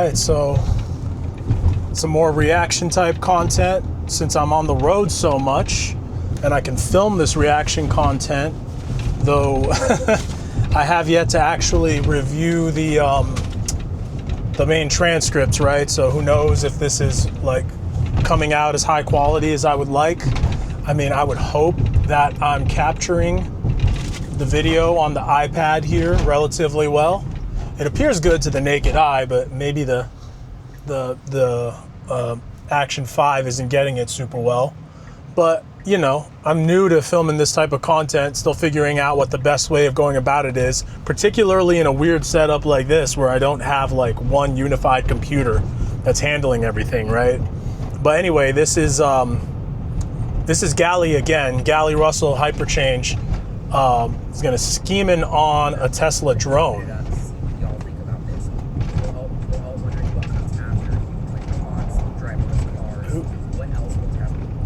right, so some more reaction type content since I'm on the road so much, and I can film this reaction content, though I have yet to actually review the main transcripts, right? So who knows if this is like coming out as high quality as I would like. I mean, I would hope that I'm capturing the video on the iPad here relatively well. It appears good to the naked eye, but maybe the Action 5 isn't getting it super well. But, you know, I'm new to filming this type of content, still figuring out what the best way of going about it is, particularly in a weird setup like this where I don't have like one unified computer that's handling everything, right? But anyway, this is Gali again, Gali Russell Hyperchange. Is gonna scheming on a Tesla drone.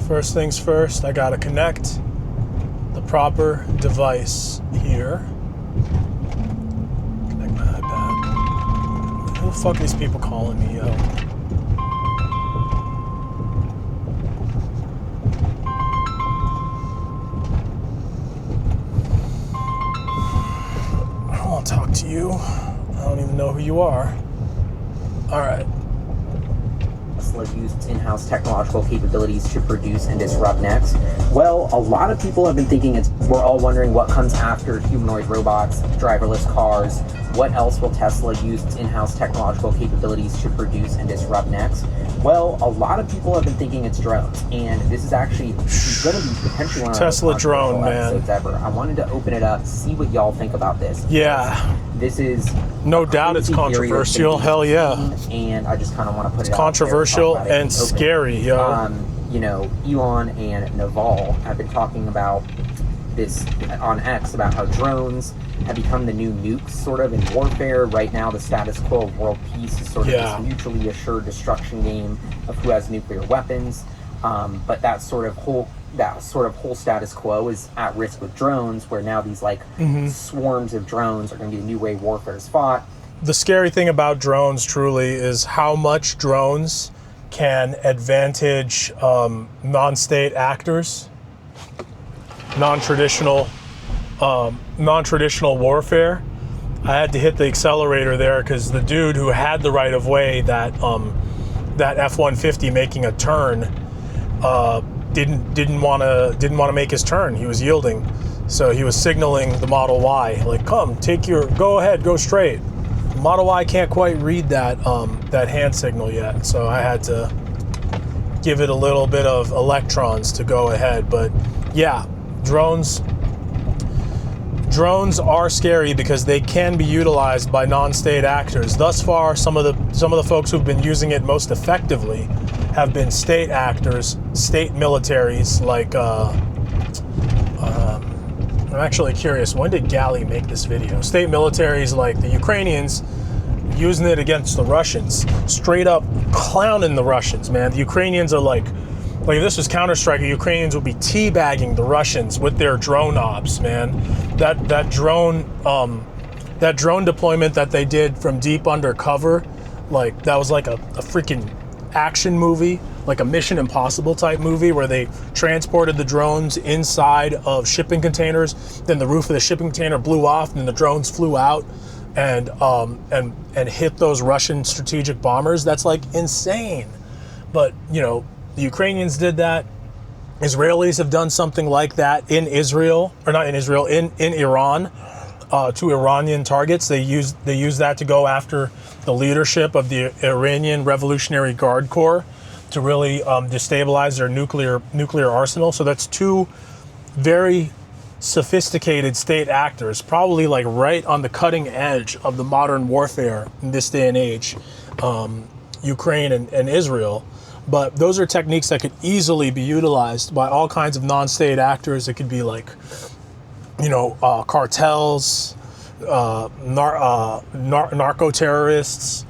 First things first, I gotta connect the proper device here. Connect my iPad. Who the fuck are these people calling me, yo? I don't want to talk to you. I don't even know who you are. All right. Tesla used in-house technological capabilities to produce and disrupt next? Well, a lot of people have been thinking we're all wondering what comes after humanoid robots, driverless cars. What else will Tesla use its in-house technological capabilities to produce and disrupt next? Well, a lot of people have been thinking it's drones, and this is actually going to be potentially one of the Tesla drone, man. episodes ever. I wanted to open it up, see what y'all think about this. Yeah. This is no doubt it's controversial. Hell yeah. And I just kind of want to put it out controversial there, and scary, yo. You know, Elon and Naval have been talking about this on X about how drones have become the new nukes sort of in warfare. Right now, the status quo of world peace is sort of this mutually assured destruction game of who has nuclear weapons. But that sort of whole status quo is at risk with drones, where now these like swarms of drones are going to be the new way warfare is fought. The scary thing about drones truly is how much drones can advantage non-state actors, non-traditional warfare. I had to hit the accelerator there because the dude who had the right of way, that F-150 making a turn, didn't want to make his turn. He was yielding, so he was signaling the Model Y, like, come, go ahead, go straight. The Model Y can't quite read that hand signal yet, so I had to give it a little bit of electrons to go ahead. But yeah, drones are scary because they can be utilized by non-state actors. Thus far, some of the folks who've been using it most effectively have been state actors, state militaries, like I'm actually curious, when did Gali make this video? State militaries like the Ukrainians using it against the Russians, straight up clowning the Russians, man. The Ukrainians are like if this was Counter-Strike, the Ukrainians would be teabagging the Russians with their drone ops, man. That drone deployment that they did from deep undercover, like that was like a freaking action movie, like a Mission Impossible type movie where they transported the drones inside of shipping containers. Then the roof of the shipping container blew off, and the drones flew out and hit those Russian strategic bombers. That's like insane. But you know, the Ukrainians did that. Israelis have done something like that in Israel, or not in Israel, in Iran, to Iranian targets. They use that to go after the leadership of the Iranian Revolutionary Guard Corps to really destabilize their nuclear arsenal. So that's two very sophisticated state actors, probably like right on the cutting edge of the modern warfare in this day and age, Ukraine and Israel. But those are techniques that could easily be utilized by all kinds of non-state actors. It could be like, you know, cartels, narco-terrorists,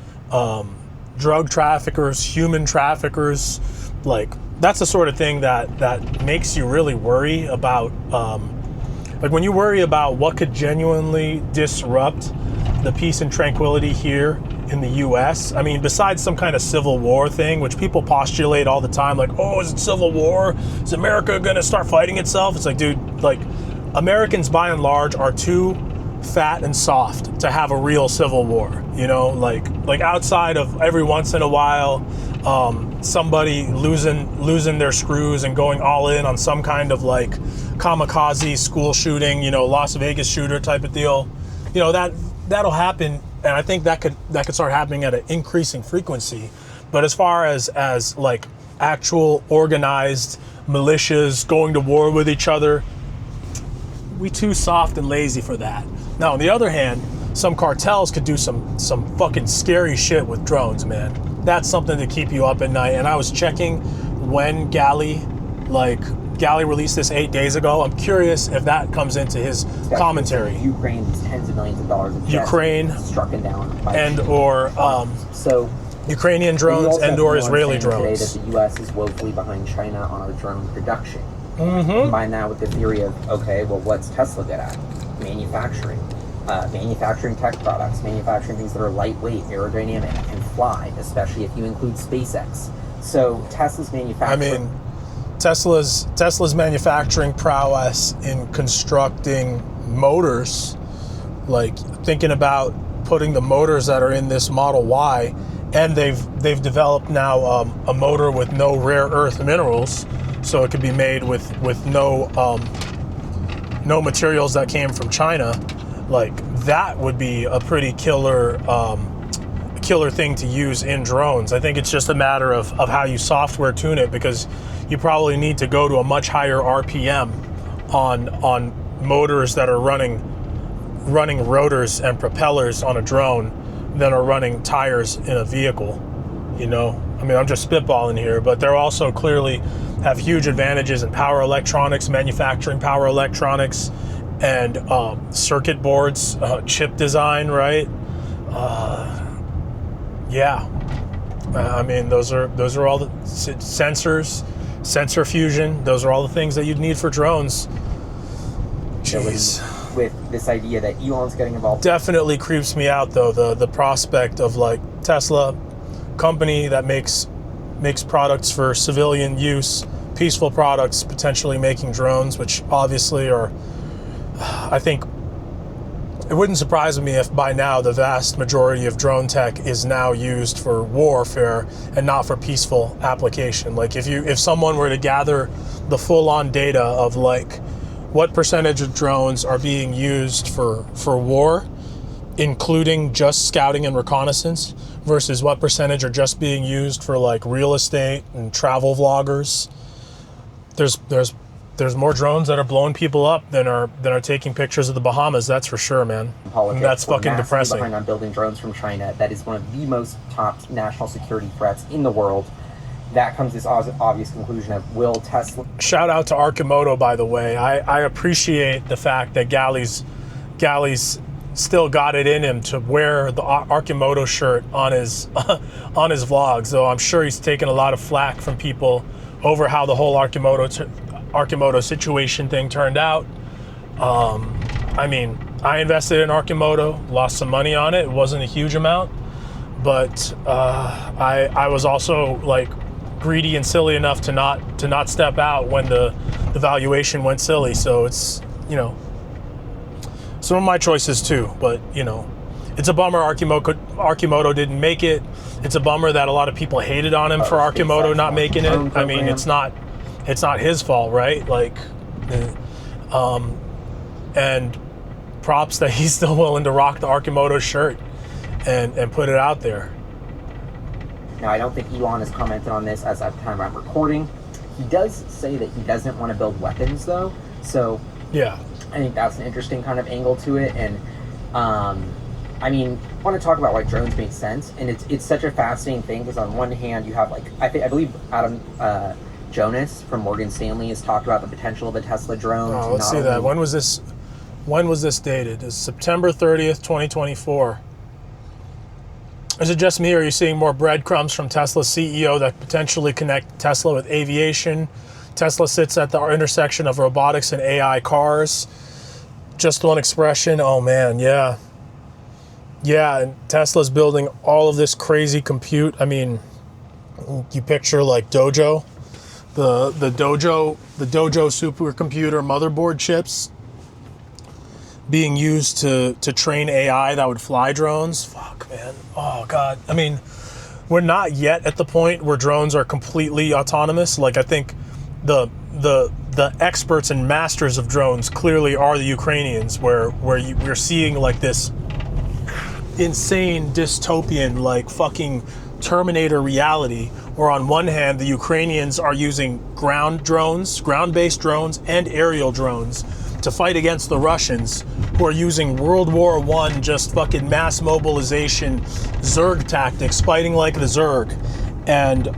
drug traffickers, human traffickers. Like, that's the sort of thing that makes you really worry about, like when you worry about what could genuinely disrupt the peace and tranquility here in the US. I mean, besides some kind of civil war thing, which people postulate all the time, like, oh, is it civil war? Is America gonna start fighting itself? It's like, dude, like, Americans by and large are too fat and soft to have a real civil war, you know, like outside of every once in a while, somebody losing their screws and going all in on some kind of like kamikaze school shooting, you know, Las Vegas shooter type of deal, you know, that'll happen, and I think that could start happening at an increasing frequency. But as far as like actual organized militias going to war with each other, we too soft and lazy for that. Now, on the other hand, some cartels could do some fucking scary shit with drones, man. That's something to keep you up at night. And I was checking when Gali released this 8 days ago. I'm curious if that comes into his commentary. Ukraine's tens of millions of dollars of Ukraine struck down by so Ukrainian drones and or Israeli drones. Today that the U.S. is woefully behind China on our drone production. Combine that with the theory of, okay, well, what's Tesla good at? Manufacturing. Manufacturing tech products, manufacturing things that are lightweight, aerodynamic, and fly, especially if you include SpaceX. So Tesla's manufacturing... I mean, Tesla's manufacturing prowess in constructing motors, like thinking about putting the motors that are in this Model Y, and they've developed now a motor with no rare earth minerals, so it could be made with no materials that came from China. Like, that would be a pretty killer thing to use in drones. I think it's just a matter of how you software tune it, because you probably need to go to a much higher RPM on motors that are running rotors and propellers on a drone than are running tires in a vehicle, you know? I mean, I'm just spitballing here, but they're also clearly have huge advantages in power electronics, manufacturing power electronics, and circuit boards, chip design, right? I mean, those are all the sensors, sensor fusion. Those are all the things that you'd need for drones. Jeez. With this idea that Elon's getting involved, definitely creeps me out though. The prospect of like Tesla, company that makes products for civilian use, peaceful products, potentially making drones, which obviously are. I think it wouldn't surprise me if by now the vast majority of drone tech is now used for warfare and not for peaceful application. Like if someone were to gather the full-on data of like what percentage of drones are being used for war, including just scouting and reconnaissance, versus what percentage are just being used for like real estate and travel vloggers, there's more drones that are blowing people up than are taking pictures of the Bahamas. That's for sure, man. Politics, that's fucking depressing. Behind on building drones from China, that is one of the most top national security threats in the world. That comes this obvious conclusion of, will Tesla... Shout out to Arcimoto, by the way. I appreciate the fact that Gali's still got it in him to wear the Arcimoto shirt on his vlogs. So I'm sure he's taken a lot of flack from people over how the whole Arcimoto situation thing turned out. I mean, I invested in Arcimoto, lost some money on it. It wasn't a huge amount, but I was also like greedy and silly enough to not step out when the valuation went silly. So it's, you know, some of my choices too, but you know, it's a bummer Arcimoto didn't make it. It's a bummer that a lot of people hated on him for Arcimoto not making it. I mean, it's not his fault, right? Like, and props that he's still willing to rock the Arcimoto shirt and put it out there. Now, I don't think Elon has commented on this as at the time I'm recording. He does say that he doesn't want to build weapons, though. So yeah, I think that's an interesting kind of angle to it. And I mean, I want to talk about why drones make sense. And it's such a fascinating thing because on one hand, you have like I believe Adam Jonas from Morgan Stanley has talked about the potential of a Tesla drone. Oh, let's see that. When was this dated? It's September 30th, 2024. Is it just me, or are you seeing more breadcrumbs from Tesla's CEO that potentially connect Tesla with aviation? Tesla sits at the intersection of robotics and AI cars. Just one expression. Oh man, yeah. Yeah, and Tesla's building all of this crazy compute. I mean, you picture like Dojo, the Dojo supercomputer motherboard chips being used to train AI that would fly drones. Fuck, man. Oh God. I mean, we're not yet at the point where drones are completely autonomous. Like, I think the experts and masters of drones clearly are the Ukrainians, where we're seeing like this insane dystopian, like fucking Terminator reality, where on one hand the Ukrainians are using ground-based drones and aerial drones to fight against the Russians, who are using World War I just fucking mass mobilization Zerg tactics, fighting like the Zerg. And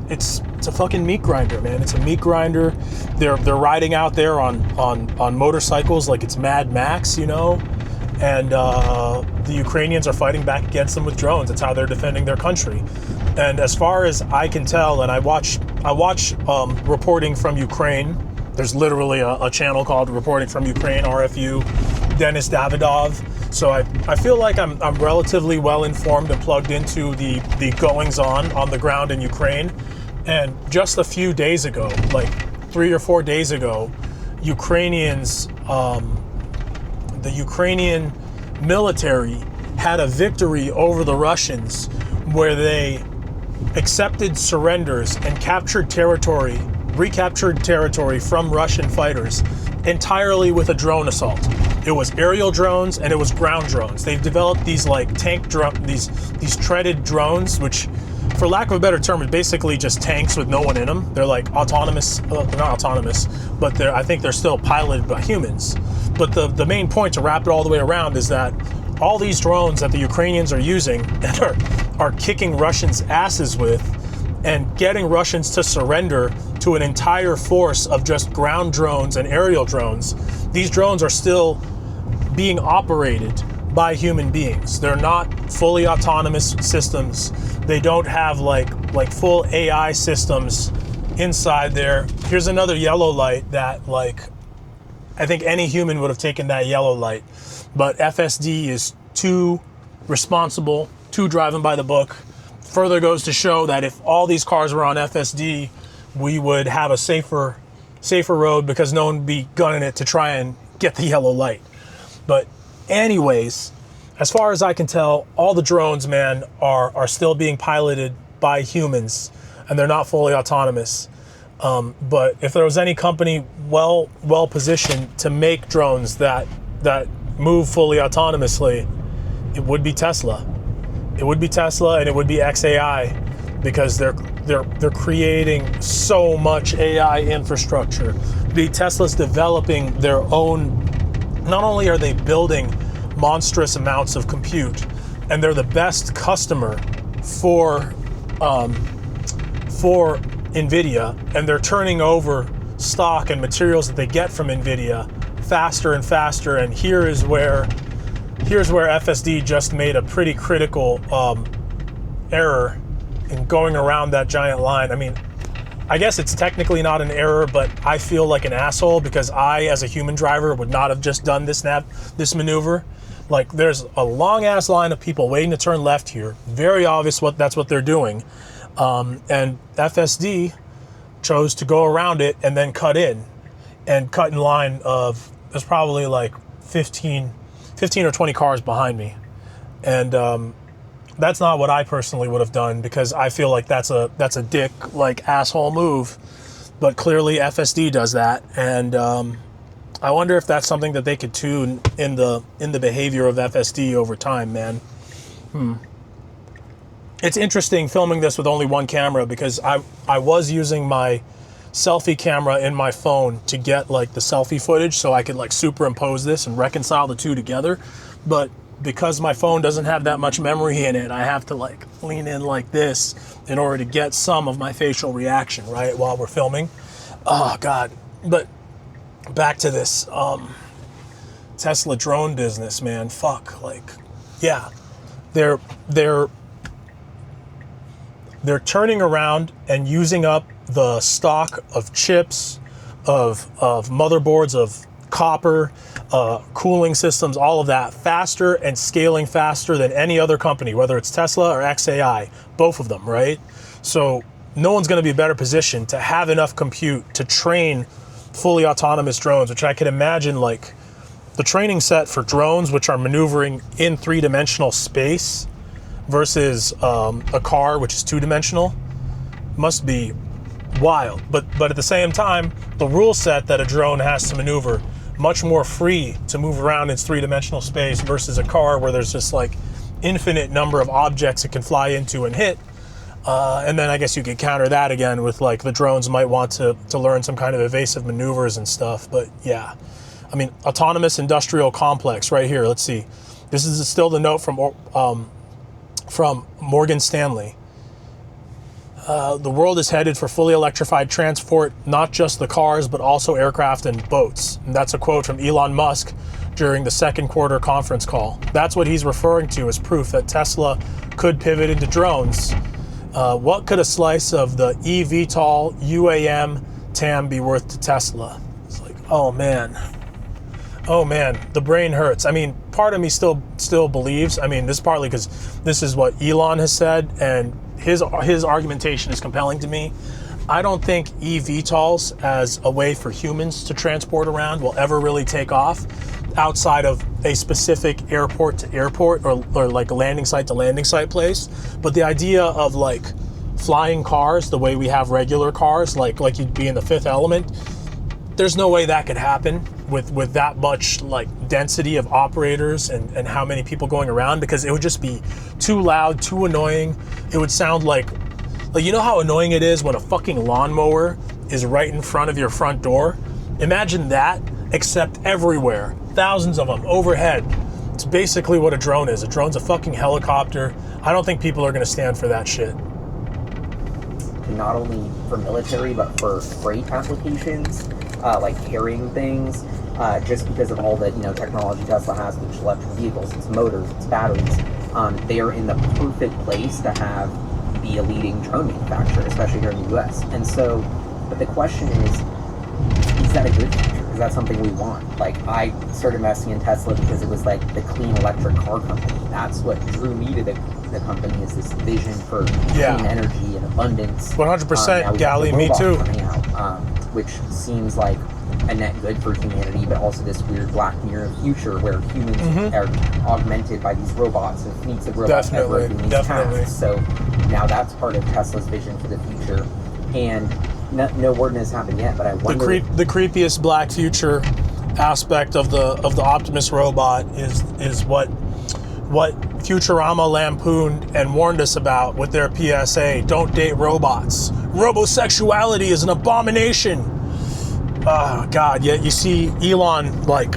it's a fucking meat grinder, man. It's a meat grinder. They're riding out there on motorcycles like it's Mad Max, you know. And the Ukrainians are fighting back against them with drones. That's how they're defending their country. And as far as I can tell, and I watch reporting from Ukraine. There's literally a channel called Reporting from Ukraine, RFU, Denis Davidov. So I feel like I'm relatively well informed and plugged into the goings on the ground in Ukraine. And just a few days ago, like 3 or 4 days ago, Ukrainians, the Ukrainian military had a victory over the Russians, where they accepted surrenders and recaptured territory from Russian fighters entirely with a drone assault. It was aerial drones and it was ground drones. They've developed these like these treaded drones, which, for lack of a better term, is basically just tanks with no one in them. They're like autonomous, they're not autonomous, but I think they're still piloted by humans. But the main point, to wrap it all the way around, is that all these drones that the Ukrainians are using and are kicking Russians' asses with and getting Russians to surrender to an entire force of just ground drones and aerial drones. These drones are still being operated by human beings. They're not fully autonomous systems. They don't have like full AI systems inside there. Here's another yellow light that, like, I think any human would have taken that yellow light, but FSD is too responsible, too driving by the book. Further goes to show that if all these cars were on FSD, we would have a safer road, because no one would be gunning it to try and get the yellow light. But anyways, as far as I can tell, all the drones, man, are still being piloted by humans, and they're not fully autonomous. But if there was any company well positioned to make drones that move fully autonomously, it would be Tesla. It would be Tesla, and it would be XAI, because they're creating so much AI infrastructure. Tesla's developing their own. Not only are they building monstrous amounts of compute, and they're the best customer for NVIDIA, and they're turning over stock and materials that they get from NVIDIA faster and faster. And here's where FSD just made a pretty critical error in going around that giant line. I mean, I guess it's technically not an error, but I feel like an asshole, because I, as a human driver, would not have just done this maneuver. Like, there's a long ass line of people waiting to turn left here. Very obvious that's what they're doing. And FSD chose to go around it and then cut in line of, there's probably like 15 or 20 cars behind me. And that's not what I personally would have done, because I feel like that's a dick, like, asshole move. But clearly FSD does that, and I wonder if that's something that they could tune in the behavior of FSD over time, man. It's interesting filming this with only one camera, because I was using my selfie camera in my phone to get like the selfie footage, so I could like superimpose this and reconcile the two together. But because my phone doesn't have that much memory in it, I have to like lean in like this in order to get some of my facial reaction, right, while we're filming. Oh God. But back to this Tesla drone business, man. Fuck. Like, yeah, they're turning around and using up the stock of chips, of motherboards, of copper, cooling systems, all of that, faster and scaling faster than any other company, whether it's Tesla or XAI, both of them, right? So no one's going to be better positioned to have enough compute to train fully autonomous drones, which I can imagine, like, the training set for drones, which are maneuvering in 3-dimensional space versus a car, which is 2-dimensional, must be wild. But at the same time, the rule set that a drone has to maneuver much more free to move around in 3-dimensional space versus a car where there's just like infinite number of objects it can fly into and hit. And then I guess you could counter that again with, like, the drones might want to learn some kind of evasive maneuvers and stuff. But yeah, I mean, autonomous industrial complex right here. Let's see. This is still the note from Morgan Stanley. The world is headed for fully electrified transport, not just the cars, but also aircraft and boats. And that's a quote from Elon Musk during the second quarter conference call. That's what he's referring to as proof that Tesla could pivot into drones. What could a slice of the eVTOL UAM TAM be worth to Tesla? It's like, oh man, the brain hurts. I mean, part of me still believes. I mean, this is partly because this is what Elon has said, and his argumentation is compelling to me. I don't think eVTOLs as a way for humans to transport around will ever really take off outside of a specific airport to airport or like a landing site to landing site place. But the idea of, like, flying cars the way we have regular cars, like you'd be in The Fifth Element, there's no way that could happen with that much, like, density of operators and how many people going around, because it would just be too loud, too annoying. It would sound like, you know how annoying it is when a fucking lawnmower is right in front of your front door? Imagine that, except everywhere. Thousands of them overhead. It's basically what a drone is. A drone's a fucking helicopter. I don't think people are gonna stand for that shit. Not only for military, but for freight applications, like carrying things, just because of all the technology Tesla has with its electric vehicles, its motors, its batteries. They are in the perfect place to be a leading drone manufacturer, especially here in the U.S. And so, but the question is that a good future? Is that something we want? Like, I started investing in Tesla because it was like the clean electric car company. That's what drew me to the company, is this vision for clean energy and abundance. 100%, Gali, me too. Which seems like a net good for humanity, but also this weird Black Mirror future where humans are augmented by these robots and fleets of robots doing these tasks. So now that's part of Tesla's vision for the future. And no word has happened yet, but I wonder. The creepiest Black future aspect of the Optimus robot is what Futurama lampooned and warned us about with their PSA: don't date robots. Robosexuality is an abomination. Oh God! Yet you see Elon like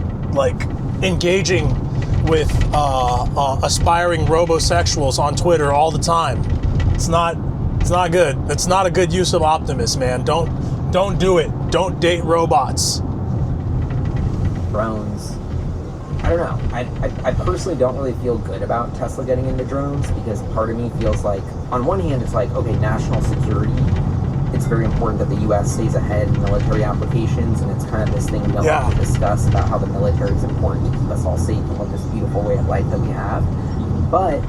engaging with aspiring robosexuals on Twitter all the time. It's not good. It's not a good use of Optimus, man. Don't do it. Don't date robots. Drones. I don't know. I personally don't really feel good about Tesla getting into drones, because part of me feels like, on one hand, it's like, okay, national security. It's very important that the U.S. stays ahead in military applications, and it's kind of this thing we don't have to discuss about how the military is important to keep us all safe and live this beautiful way of life that we have. But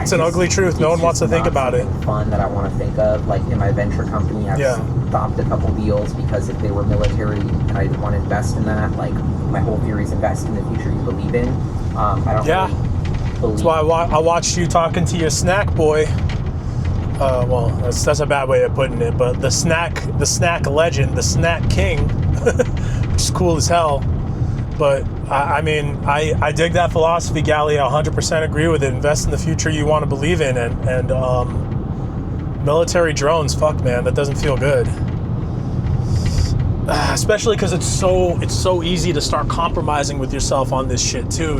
it's an ugly truth. No one wants to think about it. Fun that I want to think of, like in my venture company, I've stopped a couple deals because if they were military and I didn't want to invest in that, like my whole theory is invest in the future you believe in. I don't really believe. That's why I watched you talking to your snack boy. Well, that's a bad way of putting it, but the snack legend, the snack king, which is cool as hell. But I mean, I dig that philosophy, Gali. I 100% agree with it. Invest in the future you want to believe in, and military drones, fuck man, that doesn't feel good. Especially because it's so easy to start compromising with yourself on this shit too,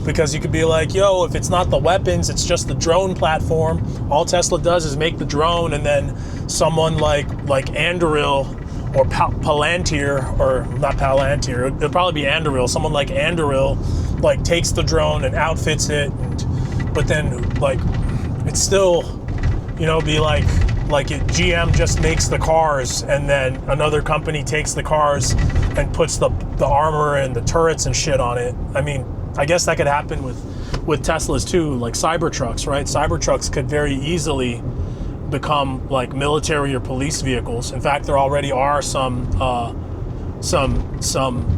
because you could be like, yo, if it's not the weapons, it's just the drone platform. All Tesla does is make the drone, and then someone like Anduril or Palantir, or not Palantir, it'll probably be Anduril. Someone like Anduril like takes the drone and outfits it, but then like it's still, be like Like GM just makes the cars, and then another company takes the cars and puts the armor and the turrets and shit on it. I mean, I guess that could happen with Teslas too, like Cybertrucks, right? Cybertrucks could very easily become like military or police vehicles. In fact, there already are some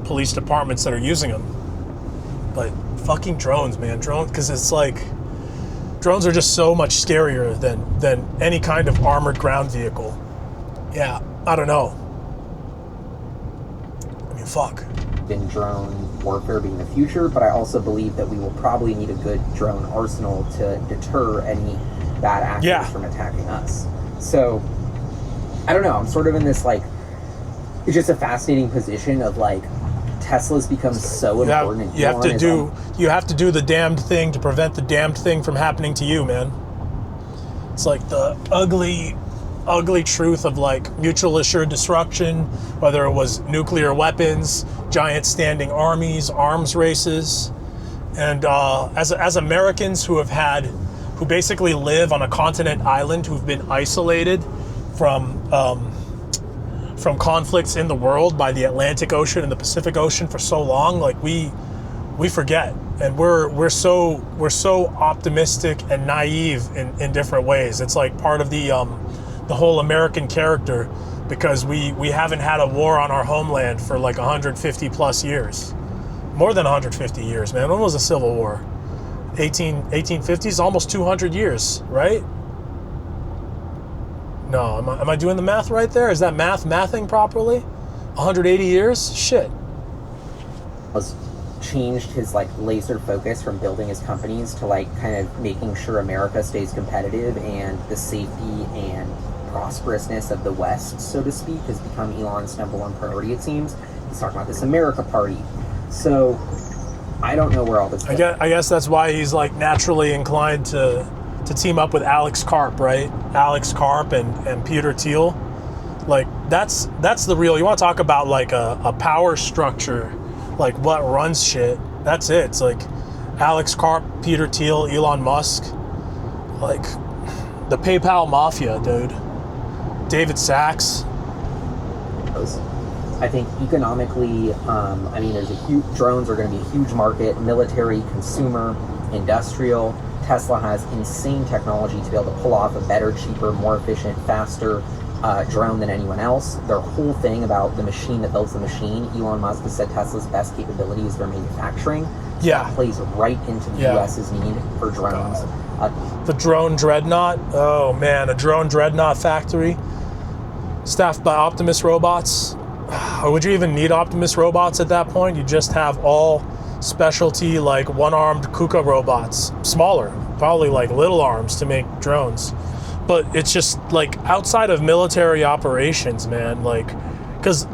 police departments that are using them. But fucking drones, man, because it's like drones are just so much scarier than any kind of armored ground vehicle. Yeah, I don't know. I mean, fuck. In drone warfare being the future, but I also believe that we will probably need a good drone arsenal to deter any bad actors from attacking us. So, I don't know, I'm sort of in this, like, it's just a fascinating position of, like, Tesla's become so important. You have to do the damned thing to prevent the damned thing from happening to you, man. It's like the ugly truth of like mutual assured destruction, whether it was nuclear weapons, giant standing armies, arms races, and as Americans who basically live on a continent island, who've been isolated from conflicts in the world by the Atlantic Ocean and the Pacific Ocean for so long, like we forget, and we're so optimistic and naive in different ways. It's like part of the whole American character, because we haven't had a war on our homeland for like 150 plus years, more than 150 years, man. When was the Civil War? 1850s, almost 200 years, right? No, am I doing the math right there? Is that mathing properly? 180 years? Shit. Was changed his like laser focus from building his companies to like kind of making sure America stays competitive, and the safety and prosperousness of the West, so to speak, has become Elon's number one priority, it seems. He's talking about this America Party. So I don't know where all this goes. I guess that's why he's like naturally inclined to team up with Alex Karp, right? Alex Karp and Peter Thiel. Like that's the real, you want to talk about like a power structure, like what runs shit. That's it. It's like Alex Karp, Peter Thiel, Elon Musk, like the PayPal mafia, dude. David Sachs. I think economically, I mean, drones are going to be a huge market, military, consumer, industrial. Tesla has insane technology to be able to pull off a better, cheaper, more efficient, faster drone than anyone else. Their whole thing about the machine that builds the machine, Elon Musk has said Tesla's best capability is their manufacturing. Yeah. That plays right into the US's need for drones. The drone dreadnought. Oh man, a drone dreadnought factory staffed by Optimus robots. Or would you even need Optimus robots at that point? You just have all specialty like one-armed KUKA robots, smaller, probably like little arms to make drones. But it's just like outside of military operations, man, like, because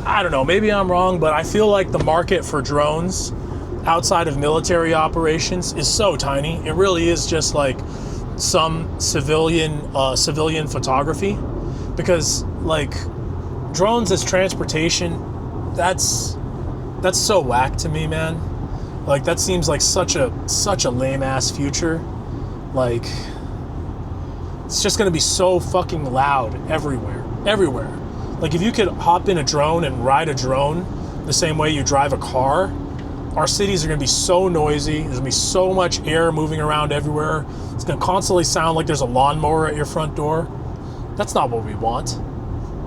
I don't know, maybe I'm wrong, but I feel like the market for drones outside of military operations is so tiny. It really is just like some civilian photography, because like drones as transportation, that's so whack to me, man. Like that seems like such a lame ass future. Like it's just gonna be so fucking loud everywhere. Like if you could hop in a drone and ride a drone the same way you drive a car, our cities are gonna be so noisy. There's gonna be so much air moving around everywhere. It's gonna constantly sound like there's a lawnmower at your front door. That's not what we want.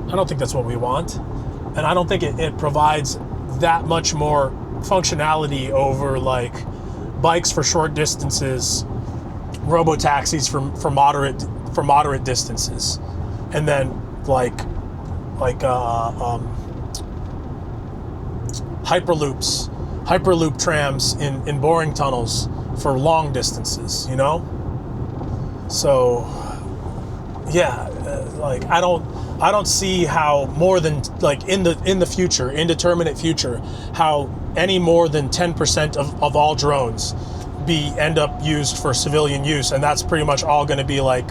I don't think that's what we want. And I don't think it provides that much more functionality over like bikes for short distances, robotaxis for moderate distances, and then like hyperloop trams in boring tunnels for long distances, you know? So yeah, like I don't see how more than like in the future, indeterminate future, how any more than 10% of all drones end up used for civilian use, and that's pretty much all going to be like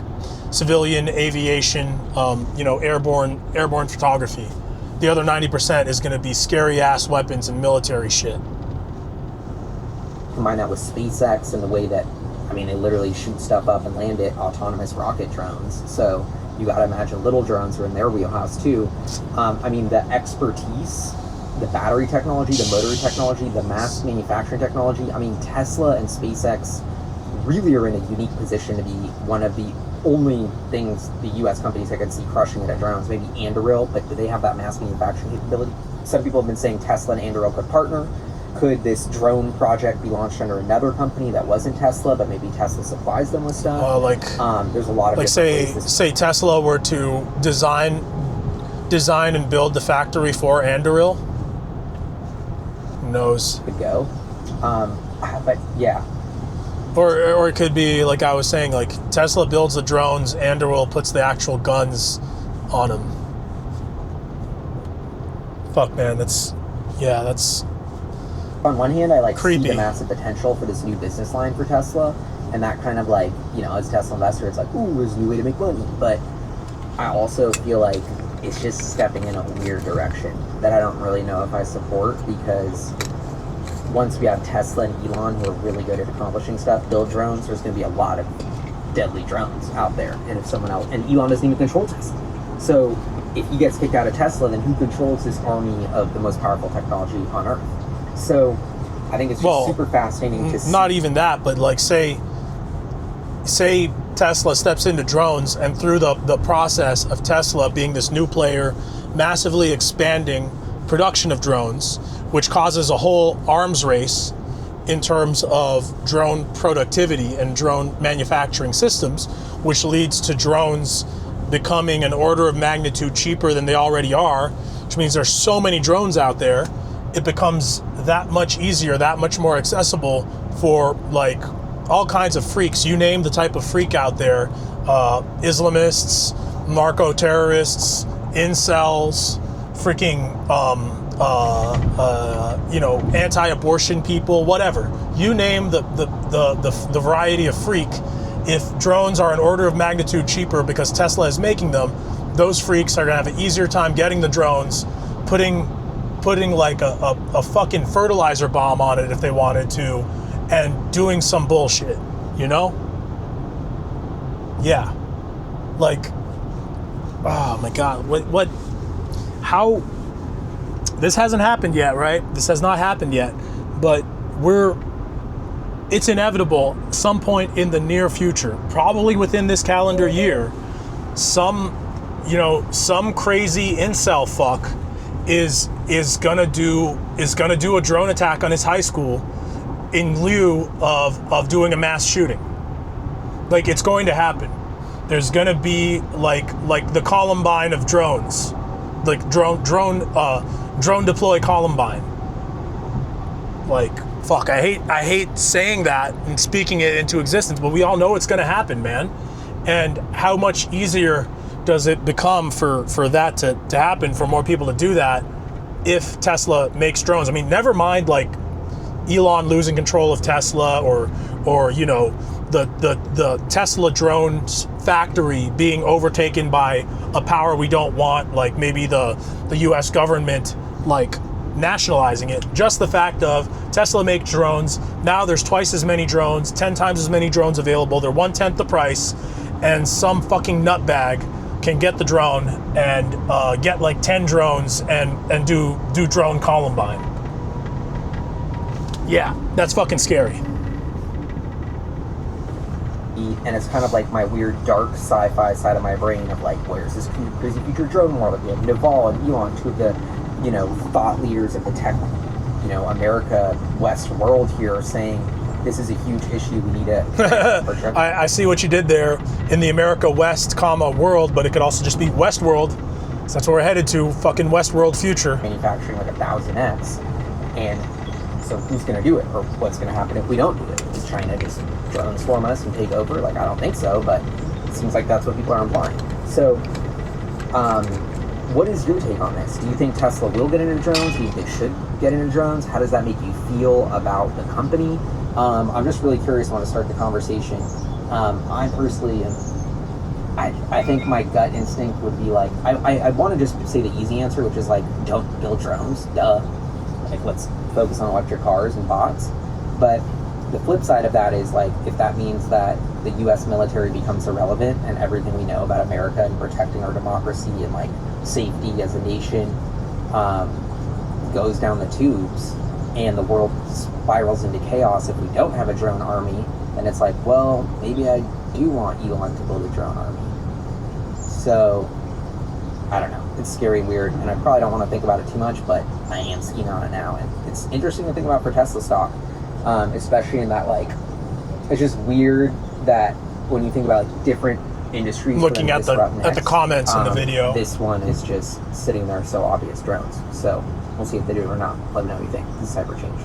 civilian aviation, airborne photography. The other 90% is going to be scary ass weapons and military shit. Combine that with SpaceX and the way that I mean, they literally shoot stuff up and land it, autonomous rocket drones. So you got to imagine little drones are in their wheelhouse too. I mean, the expertise, the battery technology, the motor technology, the mass manufacturing technology. I mean, Tesla and SpaceX really are in a unique position to be one of the only things, the U.S. companies I could see crushing it at drones. Maybe Anduril, but do they have that mass manufacturing capability? Some people have been saying Tesla and Anduril could partner. Could this drone project be launched under another company that wasn't Tesla, but maybe Tesla supplies them with stuff? There's a lot of like say Tesla were to design and build the factory for Anduril. Who knows? Could go, but yeah. Or it could be like I was saying, like Tesla builds the drones, Anduril puts the actual guns on them. Fuck, man, that's. On one hand, I like creepy. See the massive potential for this new business line for Tesla, and that kind of like, you know, as a Tesla investor, it's like, ooh, there's a new way to make money. But I also feel like it's just stepping in a weird direction that I don't really know if I support, because once we have Tesla and Elon, who are really good at accomplishing stuff, build drones, there's going to be a lot of deadly drones out there. And if someone else, and Elon doesn't even control Tesla. So if he gets kicked out of Tesla, then who controls this army of the most powerful technology on Earth? So I think it's just super fascinating to see. Not even that, but like say Tesla steps into drones, and through the process of Tesla being this new player, massively expanding production of drones, which causes a whole arms race in terms of drone productivity and drone manufacturing systems, which leads to drones becoming an order of magnitude cheaper than they already are, which means there's so many drones out there, it becomes that much easier, that much more accessible for like all kinds of freaks. You name the type of freak out there, Islamists, narco-terrorists, incels, freaking anti-abortion people, whatever. You name the variety of freak. If drones are an order of magnitude cheaper because Tesla is making them, those freaks are gonna have an easier time getting the drones, putting like a fucking fertilizer bomb on it if they wanted to, and doing some bullshit, you know? Yeah. Like, oh my God, what, how, this hasn't happened yet, right? This has not happened yet, but it's inevitable some point in the near future, probably within this calendar year, some crazy incel fuck is gonna do a drone attack on his high school in lieu of doing a mass shooting. Like, it's going to happen. There's gonna be like the Columbine of drones, like drone deploy Columbine. Like, fuck, I hate saying that and speaking it into existence, but we all know it's gonna happen, man. And how much easier does it become for that to happen, for more people to do that, if Tesla makes drones? I mean, never mind like Elon losing control of Tesla, or you know, the Tesla drones factory being overtaken by a power we don't want, like maybe the US government like nationalizing it. Just the fact of Tesla makes drones, now there's twice as many drones, 10 times as many drones available, they're 1/10 the price, and some fucking nutbag can get the drone and get like 10 drones and do drone Columbine. Yeah, that's fucking scary. And it's kind of like my weird dark sci-fi side of my brain of like, where's this crazy future drone world? We have Naval and Elon, two of the, you know, thought leaders of the tech, you know, America West world here, saying this is a huge issue. We need to. I see what you did there in the America West, world, but it could also just be West world. So that's where we're headed to, fucking West world future. Manufacturing like 1,000x, and so who's going to do it, or what's going to happen if we don't do it? Is China just drone swarm us and take over? Like, I don't think so, but it seems like that's what people are implying. So, what is your take on this? Do you think Tesla will get into drones? Do you think they should get into drones? How does that make you feel about the company? I'm just really curious. I want to start the conversation. I personally am. I think my gut instinct would be like, I want to just say the easy answer, which is like, don't build drones. Duh. Like, let's focus on electric cars and bots. But the flip side of that is, like, if that means that the U.S. military becomes irrelevant and everything we know about America and protecting our democracy and, like, safety as a nation goes down the tubes, and the world spirals into chaos if we don't have a drone army, then it's like, well, maybe I do want Elon to build a drone army. So, I don't know. It's scary, weird, and I probably don't want to think about it too much, but I am scheming on it now, and it's interesting to think about for Tesla stock, especially in that, like, it's just weird that when you think about, like, different industries, looking at the comments in the video, this one is just sitting there, so obvious, drones. So we'll see if they do it or not. Let me know what you think. This is Hyperchange.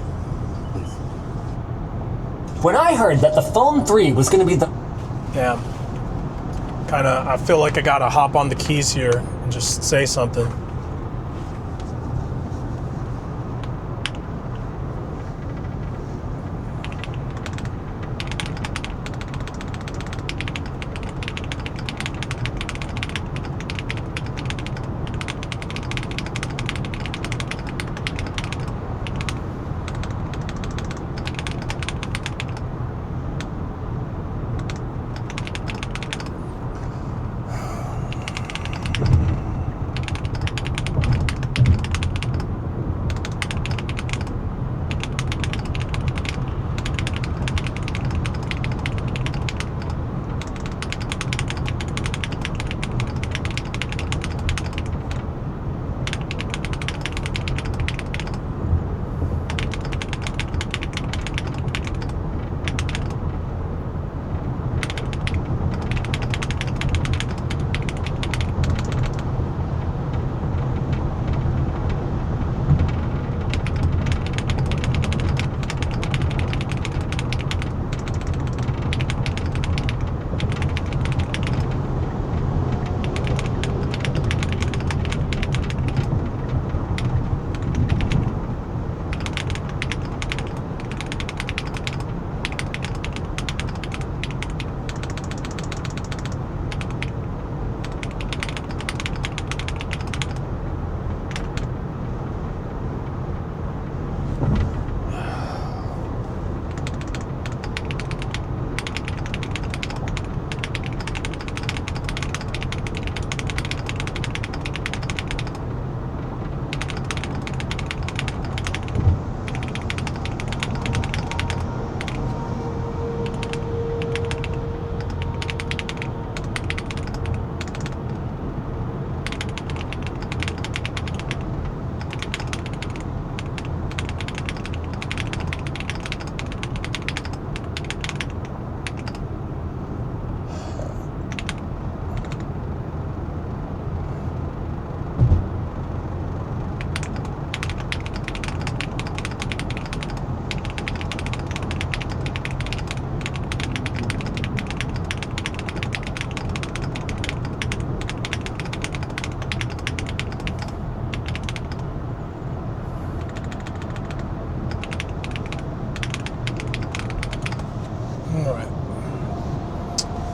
Peace. When I heard that the Phone 3 was going to be the... Damn. I feel like I gotta hop on the keys here and just say something.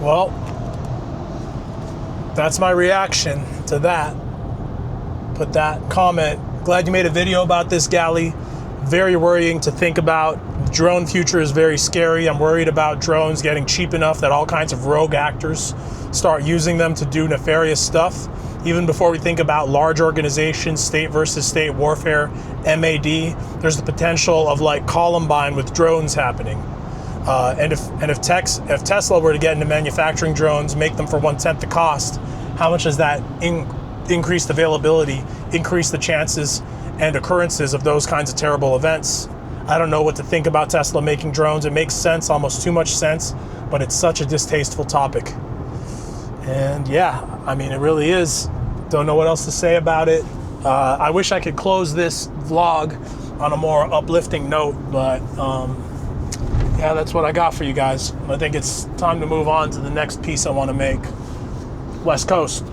Well, that's my reaction to that. Put that comment. Glad you made a video about this, Gali. Very worrying to think about. The drone future is very scary. I'm worried about drones getting cheap enough that all kinds of rogue actors start using them to do nefarious stuff. Even before we think about large organizations, state versus state warfare, MAD, there's the potential of like Columbine with drones happening. And if Tesla were to get into manufacturing drones, make them for 1/10 the cost, how much does that increase the availability, increase the chances and occurrences of those kinds of terrible events? I don't know what to think about Tesla making drones. It makes sense, almost too much sense, but it's such a distasteful topic. And yeah, I mean, it really is. Don't know what else to say about it. I wish I could close this vlog on a more uplifting note, but yeah, that's what I got for you guys. I think it's time to move on to the next piece I want to make. West Coast.